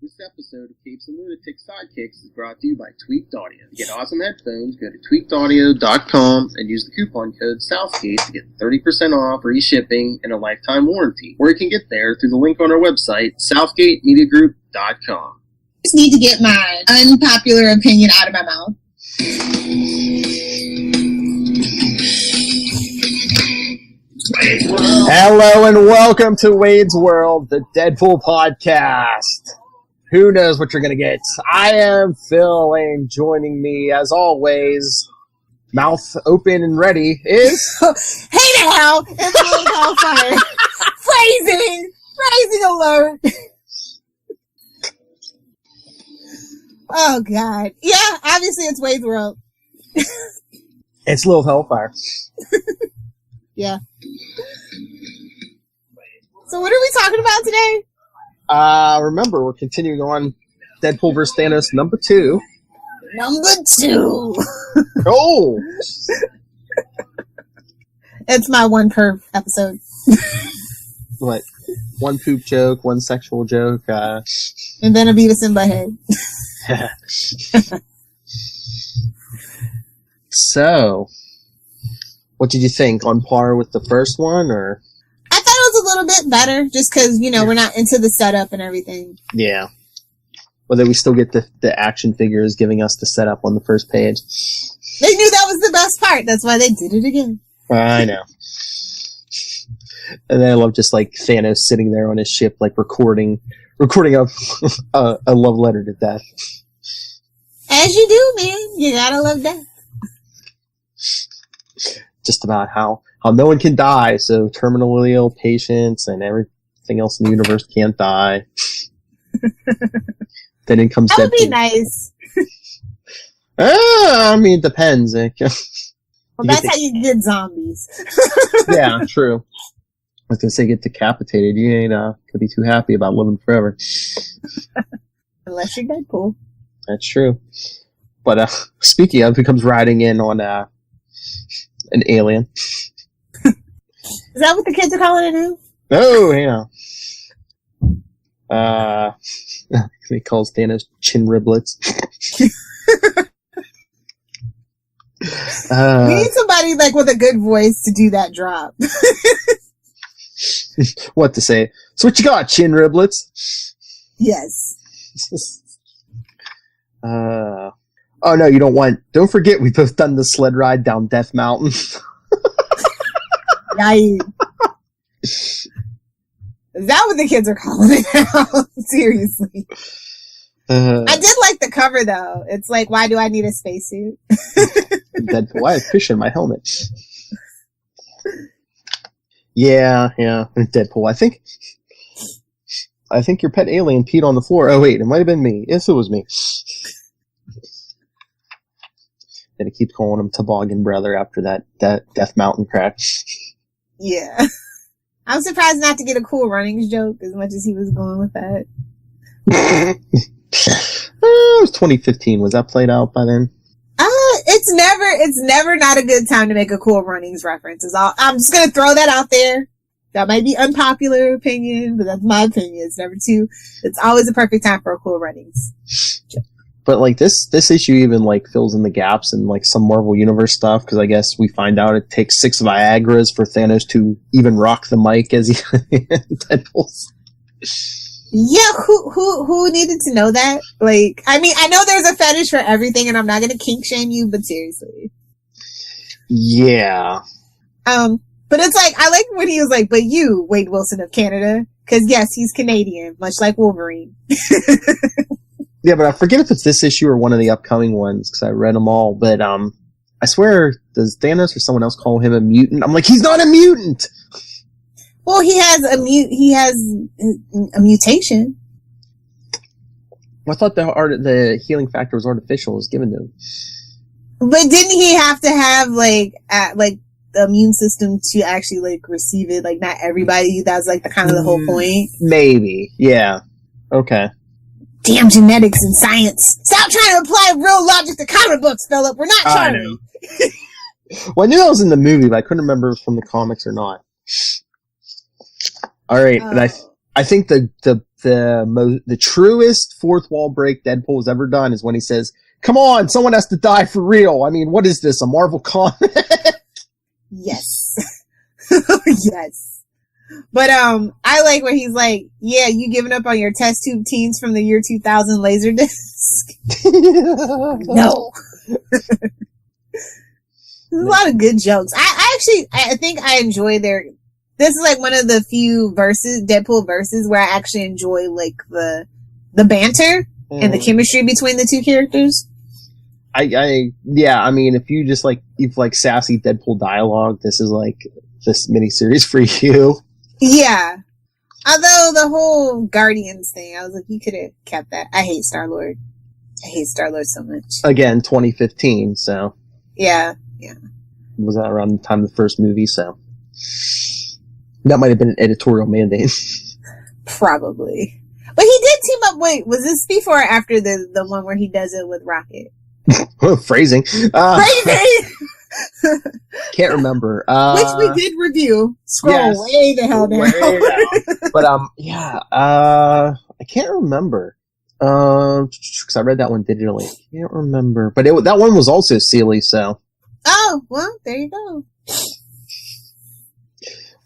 This episode of Capes and Lunatic Sidekicks is brought to you by Tweaked Audio. To get awesome headphones, go to tweakedaudio.com and use the coupon code Southgate to get 30% off, free shipping, and a lifetime warranty. Or you can get there through the link on our website, southgatemediagroup.com. Just need to get my unpopular opinion out of my mouth. Hello and welcome to Wade's World, the Deadpool podcast. Who knows what you're going to get? I am Phil, and joining me, as always, mouth open and ready, is... Hey now! It's Little Hellfire. Phrasing alert! Oh, God. Yeah, obviously it's Wade's World. It's Little Hellfire. Yeah. So what are we talking about today? Remember, we're continuing on Deadpool vs. Thanos number 2. Number 2. Oh! It's my one per episode. What? One poop joke, one sexual joke, and then a Beavis and Butthead. So, what did you think? On par with the first one, or? I thought it was a little bit better, just because, we're not into the setup and everything. Yeah. Well, then we still get the action figures giving us the setup on the first page. They knew that was the best part. That's why they did it again. I know. And then I love just, like, Thanos sitting there on his ship, like, recording a love letter to death. As you do, man. You gotta love death. Just about how no one can die, so terminally ill patients and everything else in the universe can't die. Then it comes That would Deadpool. be nice. I mean, it depends. Well, that's how you get zombies. Yeah, true. I was going to say, get decapitated. You ain't could be too happy about living forever. Unless you're Deadpool. That's true. But speaking of, who comes riding in on an alien? Is that what the kids are calling it now? Oh, yeah. He calls Thanos chin riblets. We need somebody with a good voice to do that drop. What to say? So what you got, chin riblets? Yes. Oh no, you don't want. Don't forget, we both done the sled ride down Death Mountain. Yikes. Is that what the kids are calling it now? Seriously. I did like the cover though. It's like, why do I need a spacesuit? Deadpool, I have fish in my helmet. Yeah. Deadpool, I think your pet alien peed on the floor. Oh wait, it might have been me. Yes, it was me. And it keeps calling him Toboggan Brother after that Death Mountain crash. Yeah. I'm surprised not to get a Cool Runnings joke as much as he was going with that. It was 2015. Was that played out by then? It's never not a good time to make a Cool Runnings reference. I'm just gonna throw that out there. That might be unpopular opinion, but that's my opinion. It's never too. It's always a perfect time for a Cool Runnings joke. But this issue even fills in the gaps in some Marvel Universe stuff, because I guess we find out it takes 6 Viagras for Thanos to even rock the mic as he Deadpool's. Yeah, who needed to know that? I know there's a fetish for everything, and I'm not gonna kink shame you, but seriously. Yeah. But it's I like when he was but you, Wade Wilson of Canada, because yes, he's Canadian, much like Wolverine. Yeah, but I forget if it's this issue or one of the upcoming ones, because I read them all, but I swear, does Thanos or someone else call him a mutant? I'm like, he's not a mutant! Well, he has a mutation. I thought the healing factor was artificial, was given to him. But didn't he have to have the immune system to actually receive it? Not everybody. That's the kind of the whole point. Maybe, yeah. Okay. Damn genetics and science! Stop trying to apply real logic to comic books, Philip. We're not Charlie. Well, I knew that was in the movie, but I couldn't remember if it was from the comics or not. All right, and I think the truest fourth wall break Deadpool has ever done is when he says, "Come on, someone has to die for real." I mean, what is this, a Marvel comic? Yes. Yes. But I like where he's like, "Yeah, you giving up on your test tube teens from the year 2000 Laserdisc?" No. There's a lot of good jokes. I think I enjoy this is like one of the few Deadpool verses where I actually enjoy like the banter and the chemistry between the two characters. I mean, if you just like sassy Deadpool dialogue, this is like this miniseries for you. Yeah. Although the whole Guardians thing, I was like, you could have kept that. I hate Star-Lord. I hate Star-Lord so much. Again, 2015, so. Yeah. Was that around the time of the first movie, so. That might have been an editorial mandate. Probably. But he did team up, was this before or after the one where he does it with Rocket? Phrasing. Phrasing! Can't remember. Which we did review. Scroll way the hell down. But, I can't remember. Because I read that one digitally. I can't remember. But that one was also Sealy, so. Oh, well, there you go.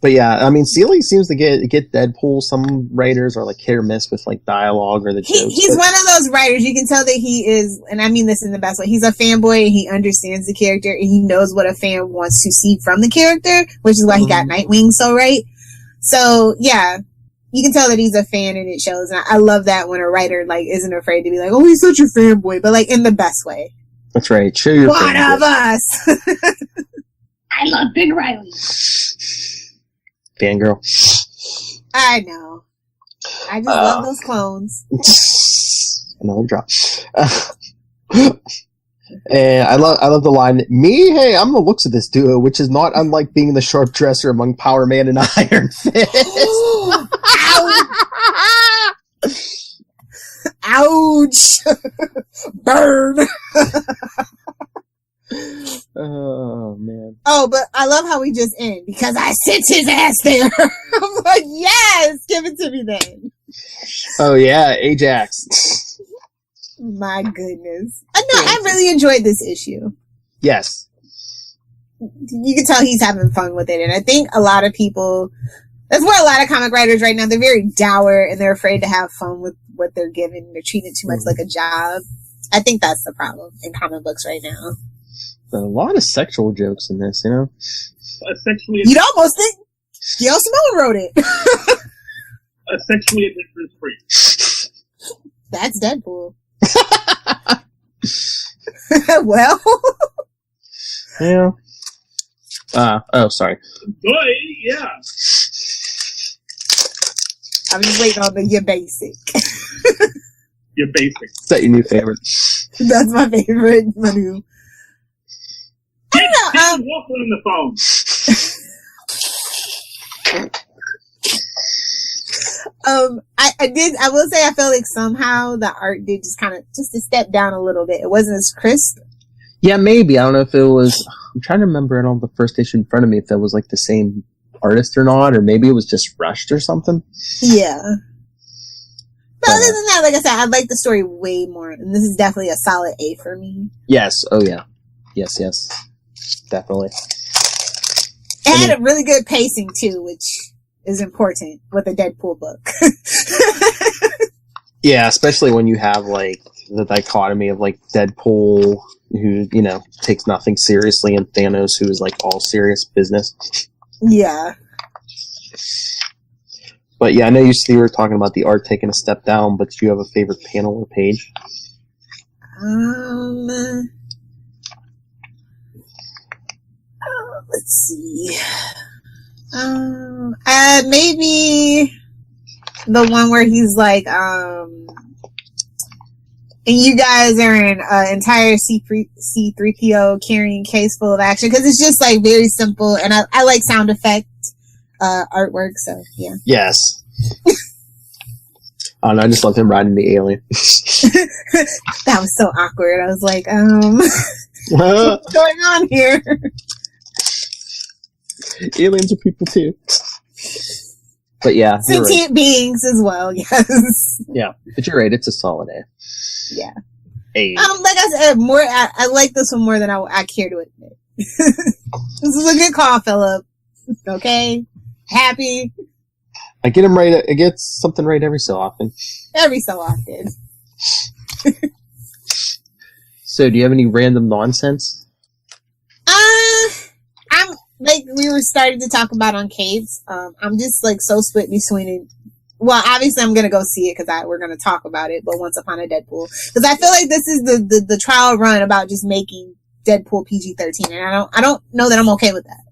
But yeah, I mean, Sealy seems to get Deadpool. Some writers are like hit or miss with like dialogue or the jokes. He's one of those writers. You can tell that he is, and I mean this in the best way. He's a fanboy and he understands the character and he knows what a fan wants to see from the character, which is why he got Nightwing so right. So yeah, you can tell that he's a fan and it shows. And I love that when a writer like isn't afraid to be like, "Oh, he's such a fanboy," but like in the best way. That's right. Show your one of us. I love Big Riley. Fangirl. I know. I just love those clones. Another drop. And I love the line, "Me? Hey, I'm the looks of this duo," which is not unlike being the sharp dresser among Power Man and Iron Fist. Ouch! Burn! Oh, man. Oh, but I love how we just end, because I sent his ass there. I'm like, yes! Give it to me then. Oh, yeah, Ajax. My goodness. No, I really enjoyed this issue. Yes. You can tell he's having fun with it, and I think a lot of people, that's where a lot of comic writers right now, they're very dour, and they're afraid to have fun with what they're given. They're treating it too much like a job. I think that's the problem in comic books right now. A lot of sexual jokes in this, you know? You'd almost think Gail Simone wrote it. A sexually adventurous freak. That's Deadpool. Well. Yeah. Oh, sorry. Yeah. I'm just waiting on the "you're basic." You're basic. Is that your new favorite? That's my favorite. My new. I don't know. Walking in the phone. I will say I felt like somehow the art did just a step down a little bit. It wasn't as crisp. Yeah, maybe. I don't know if it was, I'm trying to remember it on the first issue in front of me if that was like the same artist or not, or maybe it was just rushed or something. Yeah. But other than that, like I said, I like the story way more, and this is definitely a solid A for me. Yes. Oh, yeah. Yes. Definitely. It had a really good pacing, too, which is important with a Deadpool book. Yeah, especially when you have, like, the dichotomy of, like, Deadpool, who, you know, takes nothing seriously, and Thanos, who is, like, all serious business. Yeah. But, yeah, I know you were talking about the art taking a step down, but do you have a favorite panel or page? Let's see. Maybe the one where he's like, and you guys are in an entire C3PO carrying case full of action, because it's just like very simple, and I like sound effect artwork, so yeah. Yes. Oh, no, I just loved him riding the alien. That was so awkward. I was like, what's going on here? Aliens are people too. But yeah, you're right. Sentient beings as well, yes. Yeah, but you're right. It's a solid A. Yeah. A. Like I said, I like this one more than I care to admit. This is a good call, Philip. Okay? Happy. I get him right. I get something right every so often. Every so often. So, do you have any random nonsense? I'm like we were starting to talk about on Capes. I'm just like so split between it. Well, obviously I'm gonna go see it because we're gonna talk about it. But Once Upon a Deadpool, because I feel like this is the trial run about just making Deadpool PG-13, and I don't know that I'm okay with that.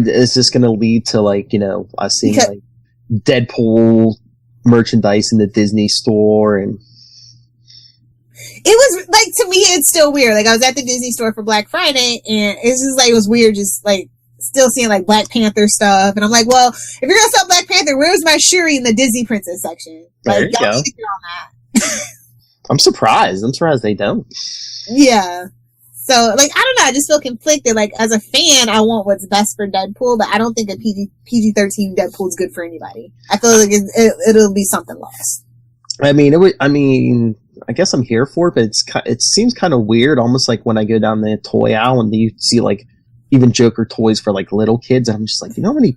Is this gonna lead to like us seeing like Deadpool merchandise in the Disney store and? It was like, to me, it's still weird. Like, I was at the Disney store for Black Friday, and it's just like, it was weird just like still seeing like Black Panther stuff. And I'm like, well, if you're gonna sell Black Panther, where's my Shuri in the Disney princess section? There Like, you y'all go. need to get on that. I'm surprised they don't. Yeah. So, like, I don't know. I just feel conflicted. Like, as a fan, I want what's best for Deadpool, but I don't think a PG-13 Deadpool is good for anybody. I feel like it'll be something lost. I guess I'm here for it, but it seems kind of weird, almost like when I go down the toy aisle and you see like even Joker toys for like little kids, and I'm just like, how many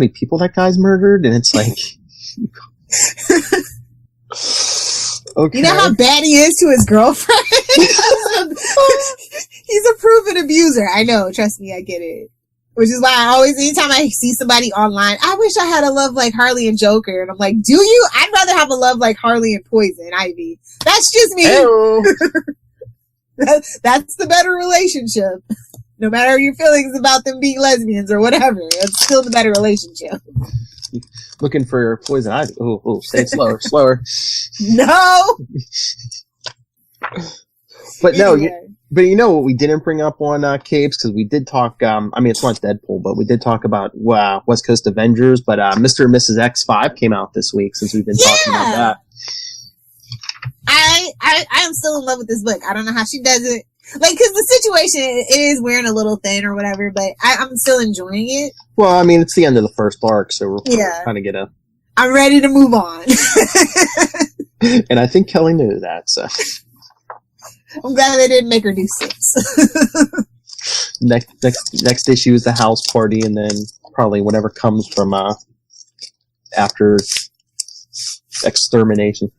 people that guy's murdered? And it's like, okay. You know how bad he is to his girlfriend? He's a proven abuser. I know. Trust me, I get it. Which is why anytime I see somebody online, I wish I had a love like Harley and Joker. And I'm like, do you? I'd rather have a love like Harley and Poison Ivy. That's just me. That's the better relationship. No matter your feelings about them being lesbians or whatever, it's still the better relationship. Looking for Poison Ivy. Oh, say it slower. No! But no, but you know what we didn't bring up on Capes, because we did talk, it's not Deadpool, but we did talk about West Coast Avengers, but Mr. and Mrs. X5 came out this week, since we've been talking about that. I am still in love with this book. I don't know how she does it. Like, because the situation, it is wearing a little thin or whatever, but I'm still enjoying it. Well, it's the end of the first arc, so we're trying to get I'm ready to move on. And I think Kelly knew that, so... I'm glad they didn't make her do 6. Next issue is the house party, and then probably whatever comes from after extermination.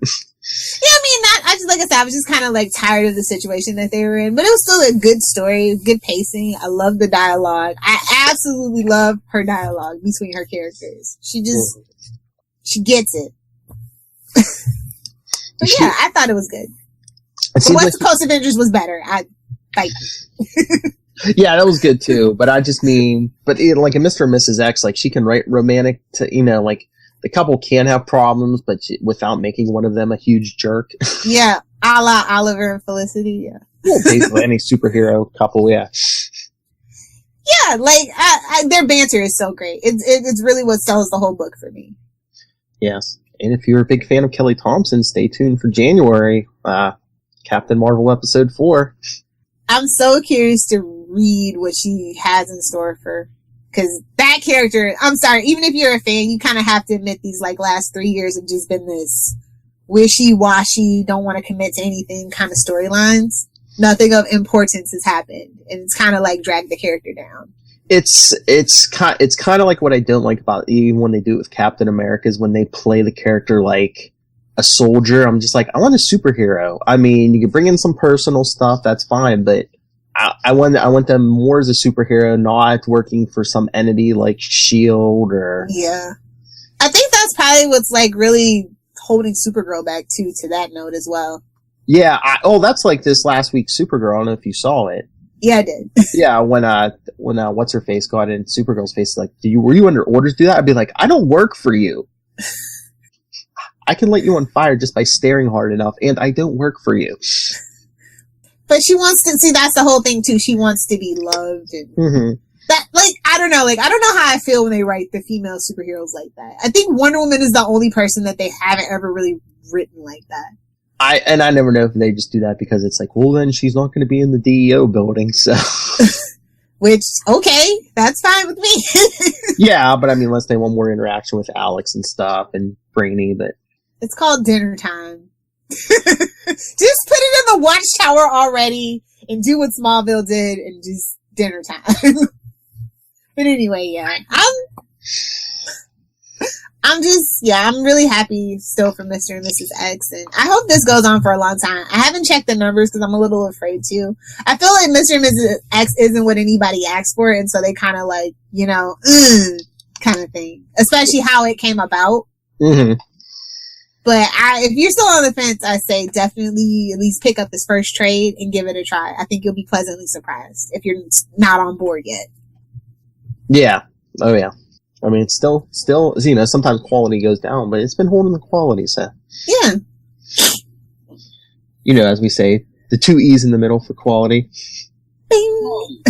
I just, like I said, I was just kind of like tired of the situation that they were in, but it was still a good story, good pacing. I love the dialogue. I absolutely love her dialogue between her characters. She gets it. But yeah, I thought it was good. But West Coast Avengers was better. Yeah, that was good too. But I just mean, like in Mr. and Mrs. X, like she can write romantic to, like the couple can have problems, but without making one of them a huge jerk. Yeah, a la Oliver and Felicity. Yeah. Well, basically any superhero couple. Yeah. Yeah, like their banter is so great. It's really what sells the whole book for me. Yes, and if you're a big fan of Kelly Thompson, stay tuned for January. Captain Marvel episode 4. I'm so curious to read what she has in store because that character, I'm sorry, even if you're a fan, you kind of have to admit these like last 3 years have just been this wishy-washy, don't want to commit to anything kind of storylines. Nothing of importance has happened, and it's kind of like dragged the character down. It's kind of like what I don't like about even when they do it with Captain America is when they play the character like a soldier. I'm just like, I want a superhero. You can bring in some personal stuff, that's fine, but I want them more as a superhero, not working for some entity like S.H.I.E.L.D. or... Yeah. I think that's probably what's like really holding Supergirl back too, to that note as well. Yeah, that's like this last week's Supergirl. I don't know if you saw it. Yeah, I did. Yeah, when what's her face got in Supergirl's face, like, were you under orders to do that? I'd be like, I don't work for you. I can light you on fire just by staring hard enough, and I don't work for you. But she wants to see. That's the whole thing too. She wants to be loved, and that, like, I don't know. Like, I don't know how I feel when they write the female superheroes like that. I think Wonder Woman is the only person that they haven't ever really written like that. I never know if they just do that because it's like, well, then she's not going to be in the DEO building, so. Which, okay, that's fine with me. Yeah, but I mean, unless they want more interaction with Alex and stuff and Brainy, but It's called dinner time. Just put it in the Watchtower already and do what Smallville did and just dinner time. But anyway, yeah. I'm really happy still for Mr. and Mrs. X, and I hope this goes on for a long time. I haven't checked the numbers because I'm a little afraid to. I feel like Mr. and Mrs. X isn't what anybody asked for, and so they kind of like, kind of thing. Especially how it came about. Mm-hmm. But if you're still on the fence, I say definitely at least pick up this first trade and give it a try. I think you'll be pleasantly surprised if you're not on board yet. Yeah. Oh, yeah. I mean, it's still, sometimes quality goes down, but it's been holding the quality, so. Yeah. As we say, the 2 E's in the middle for quality. Bing.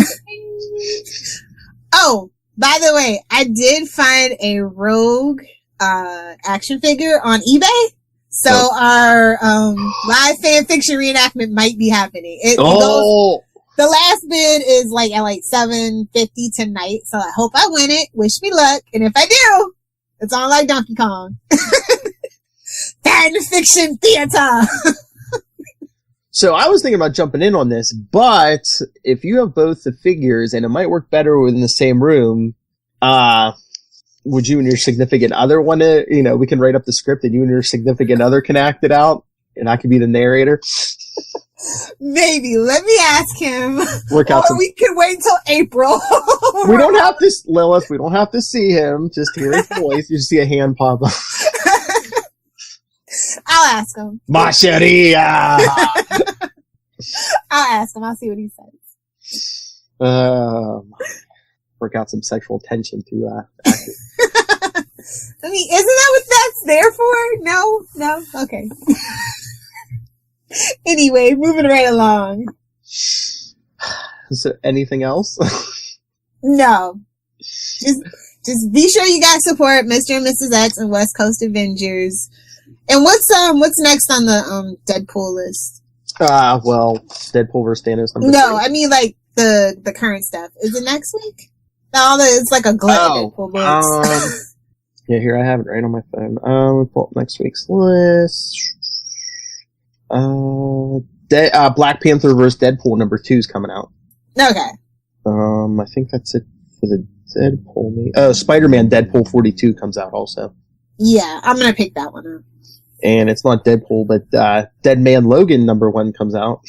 Oh, by the way, I did find a Rogue action figure on eBay. So our live fan fiction reenactment might be happening. It goes, the last bid is like at like $7.50 tonight, so I hope I win it. Wish me luck, and if I do, it's on like Donkey Kong. Fan fiction theater. So I was thinking about jumping in on this, but if you have both the figures, and it might work better within the same room, would you and your significant other want to, we can write up the script and you and your significant other can act it out, and I can be the narrator? Maybe. Let me ask him. We can wait till April. We don't have to, Lilith, we don't have to see him. Just hear his voice. You just see a hand pop up. I'll ask him. Macheria! I'll ask him. I'll see what he says. Work out some sexual tension to actors. I mean, isn't that what that's there for? No? Okay. Anyway, moving right along. Is there anything else? No. Just be sure you guys support Mr. and Mrs. X and West Coast Avengers. And what's next on the Deadpool list? Well, Deadpool vs. Thanos number 3. I mean like the current stuff. Is it next week? No, it's like a glut of Deadpool books. Yeah, here I have it right on my phone. We'll pull up next week's list. Black Panther vs. Deadpool number 2 is coming out. Okay. I think that's it for the Deadpool. Spider-Man Deadpool 42 comes out also. Yeah, I'm gonna pick that one up. And it's not Deadpool, but Dead Man Logan number 1 comes out.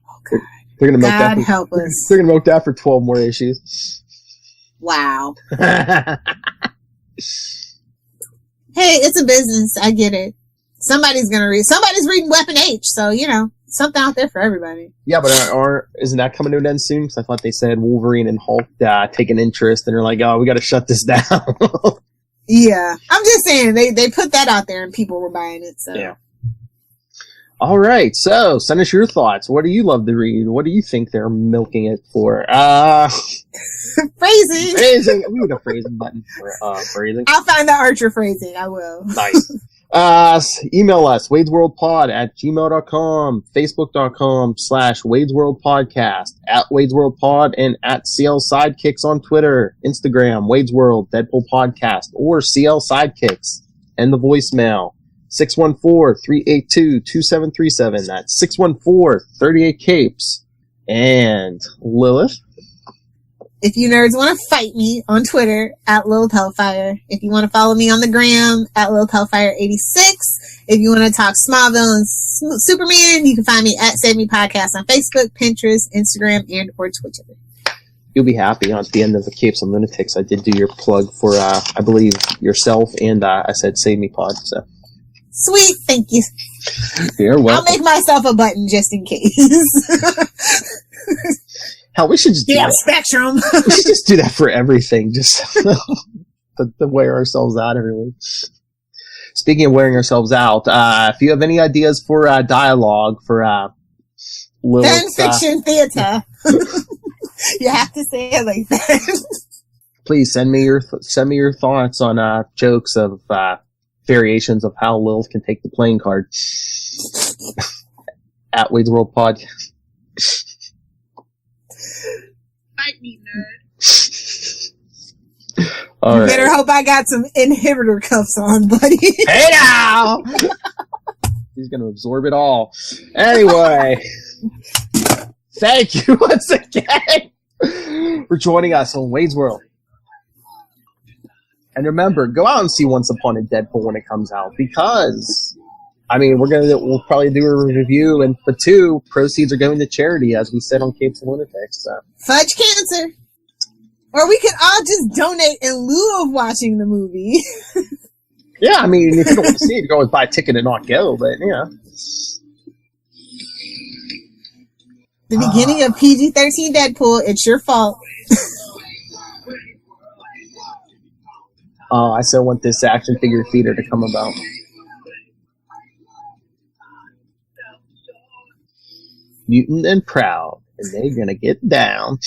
Oh God. They're gonna milk God that. help us. They're gonna milk that for 12 more issues. Wow. Hey, it's a business. I get it. Somebody's reading Weapon H, so, something out there for everybody. Yeah, but isn't that coming to an end soon? Because I thought they said Wolverine and Hulk take an interest, and they're like, oh, we gotta shut this down. Yeah. I'm just saying, they put that out there and people were buying it, so. Yeah. All right, so send us your thoughts. What do you love to read? What do you think they're milking it for? Phrasing. Phrasing. We need a phrasing button for phrasing. I'll find the Archer phrasing. I will. Nice. Email us, wadesworldpod@gmail.com, facebook.com/wadesworldpodcast, @wadesworldpod, and @CL Sidekicks on Twitter, Instagram, Wadesworld, Deadpool Podcast, or CL Sidekicks, and the voicemail, 614-382-2737. That's 614-38-CAPES. And Lilith? If you nerds want to fight me on Twitter, @Lilith Hellfire. If you want to follow me on the gram, @Lilith Hellfire86. If you want to talk Smallville and Superman, you can find me @Save Me Podcast on Facebook, Pinterest, Instagram, and or Twitter. You'll be happy at the end of the Capes and Lunatics. I did do your plug for, I believe, yourself, and I said Save Me Pod, so. Sweet, thank you. You're welcome. I'll make myself a button just in case. Hell, we should just do that. Spectrum. We should just do that for everything, just to wear ourselves out every week. Speaking of wearing ourselves out, if you have any ideas for dialogue for fan fiction theater, you have to say it like that. Please send me your thoughts on jokes of variations of how Lilith can take the playing card. @Wade's World Podcast. fight me, nerd. All You right. better hope I got some inhibitor cuffs on, buddy. Hey now! He's going to absorb it all. Anyway, thank you once again for joining us on Wade's World. And remember, go out and see Once Upon a Deadpool when it comes out, because, I mean, we'll probably do a review, and for 2, proceeds are going to charity, as we said on Capes and Lunatics. So. Fudge cancer. Or we could all just donate in lieu of watching the movie. Yeah, I mean, if you don't want to see it, you can always buy a ticket and not go, but, you know. The beginning of PG-13 Deadpool, it's your fault. I still want this action figure feeder to come about. Mutant and proud, and they're gonna get down.